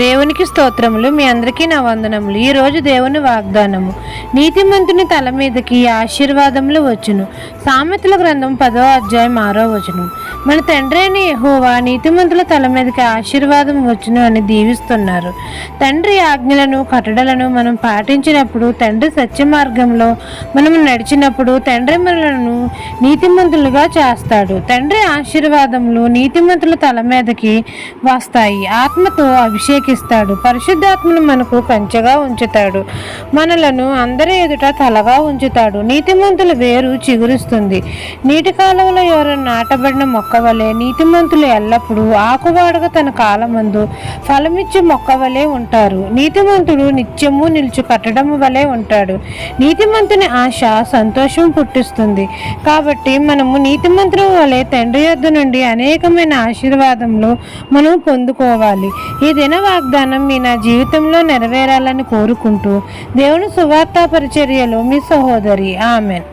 దేవునికి స్తోత్రములు. మీ అందరికీ నా వందనములు. ఈరోజు దేవుని వాగ్దానము, నీతిమంతుని తల మీదకి ఆశీర్వాదములు వచ్చును. సామెతల గ్రంథం 10వ అధ్యాయం 6వ వచనం. మన తండ్రి అయిన యెహోవా నీతిమంతుల తల మీదకి ఆశీర్వాదం వచ్చును అని దీవిస్తున్నారు. తండ్రి ఆజ్ఞలను కట్టడలను మనం పాటించినప్పుడు, తండ్రి సత్య మార్గంలో మనం నడిచినప్పుడు తండ్రి మనలను నీతిమంతులుగా చేస్తాడు. తండ్రి ఆశీర్వాదములు నీతిమంతుల తల మీదకి వస్తాయి. ఆత్మతో అభిషేకిస్తాడు. పరిశుద్ధాత్మను మనకు కంచెగా ఉంచుతాడు. మనలను అందరి ఎదుట తలగా ఉంచుతాడు. నీతిమంతుల వేరు చిగురిస్తుంది. నీటి కాలువలో ఎవరైనా నాటబడిన మొక్క వలె నీతిమంతులు ఎల్లప్పుడూ ఆకువాడగా తన కాలమందు ఫలమిచ్చే మొక్క వలె ఉంటారు. నీతిమంతుడు నిత్యము నిలిచి కట్టడం వలె ఉంటాడు. నీతిమంతుని ఆశ సంతోషం పుట్టిస్తుంది. కాబట్టి మనము నీతిమంతుల వలె తండ్రి యొద్ద నుండి అనేకమైన ఆశీర్వాదములు మనం పొందుకోవాలి. ఈ దిన వాగ్దానం మీ నా జీవితంలో నెరవేరాలని కోరుకుంటూ దేవుని సువార్త పరిచర్యలో మీ సహోదరి. ఆమెన్.